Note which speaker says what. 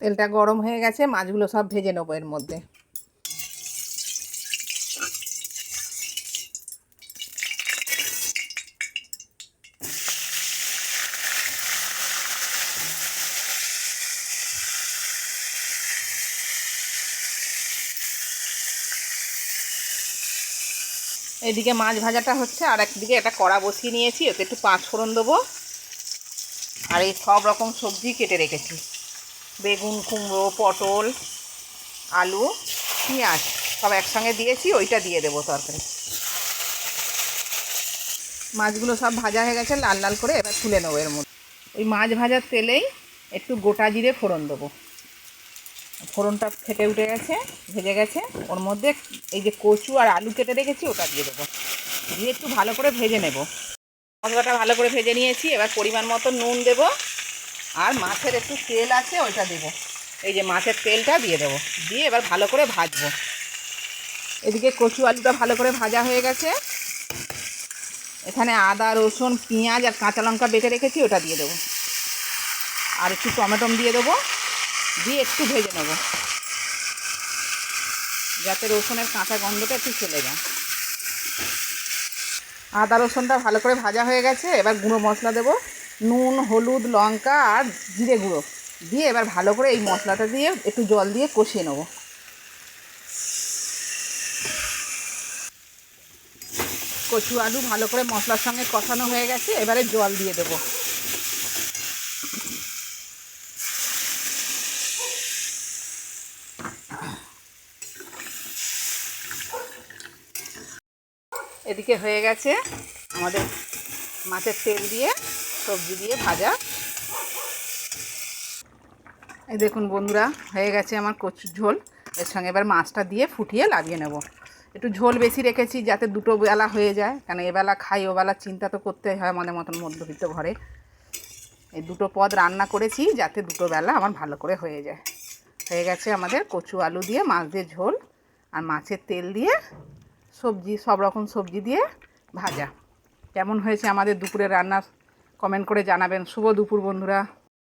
Speaker 1: তেলটা গরম হয়ে গেছে, মাছগুলো সব ভেজে নেবো এর মধ্যে। এদিকে মাছ ভাজাটা হচ্ছে, আর একদিকে একটা কড়া বসিয়ে নিয়েছি, ওতে একটু পাঁচ ফোড়ন দেবো। আর এই সব রকম সবজি কেটে রেখেছি, বেগুন, কুমড়ো, পটল, আলু, পেঁয়াজ সব একসঙ্গে দিয়েছি, ওইটা দিয়ে দেবো তরকারি। মাছগুলো সব ভাজা হয়ে গেছে লাল লাল করে, এবার তুলে নেবো এর মধ্যে। ওই মাছ ভাজার তেলেই একটু গোটা জিরে ফোড়ন দেবো। ফোড়নটা ফেটে উঠে গেছে, ভেজে গেছে, ওর মধ্যে এই যে কচু আর আলু কেটে রেখেছি ওটা দিয়ে দেবো, দিয়ে একটু ভালো করে ভেজে নেব। মশলাটা ভালো করে ভেজে নিয়েছি, এবার পরিমাণ মতো নুন দেব, আর মাছের একটু তেল আছে ওইটা দেবো। এই যে মাছের তেলটা দিয়ে দেবো, দিয়ে এবার ভালো করে ভাজবো। এদিকে কচু আলুটা ভালো করে ভাজা হয়ে গেছে, এখানে আদা, রসুন, পেঁয়াজ আর কাঁচা লঙ্কা বেটে রেখেছি, ওটা দিয়ে দেবো। আর একটু টমেটো দিয়ে দেবো, দিয়ে একটু ভেজে নেব, যাতে রসুনের কাঁচা গন্ধটা একটু চলে যায়। আদা রসুনটা ভালো করে ভাজা হয়ে গেছে, এবার গুঁড়ো মশলা দেবো, নুন, হলুদ, লঙ্কা আর জিরে গুঁড়ো দিয়ে এবার ভালো করে এই মশলাটা দিয়ে একটু জল দিয়ে কষিয়ে নেব। কচু আলু ভালো করে মশলার সঙ্গে কষানো হয়ে গেছে, এবারে জল দিয়ে দেবো। এদিকে হয়ে গেছে আমাদের মাছের তেল দিয়ে সবজি দিয়ে ভাজা। এই দেখুন বন্ধুরা, হয়ে গেছে আমার কচুর ঝোল। এর সঙ্গে এবার মাছটা দিয়ে ফুটিয়ে নামিয়ে নেব। একটু ঝোল বেশি রেখেছি যাতে দুটো বেলা হয়ে যায়, কারণ এবেলা খাই ওবেলা চিন্তা তো করতেই হয় আমাদের মতন মধ্যবিত্ত ঘরে। এই দুটো পদ রান্না করেছি যাতে দুটো বেলা আমার ভালো করে হয়ে যায়। হয়ে গেছে আমাদের কচু আলু দিয়ে মাছ দিয়ে ঝোল, আর মাছের তেল দিয়ে সবজি, সব রকম সবজি দিয়ে ভাজা। কেমন হয়েছে আমাদের দুপুরের রান্না কমেন্ট করে জানাবেন। শুভ দুপুর বন্ধুরা।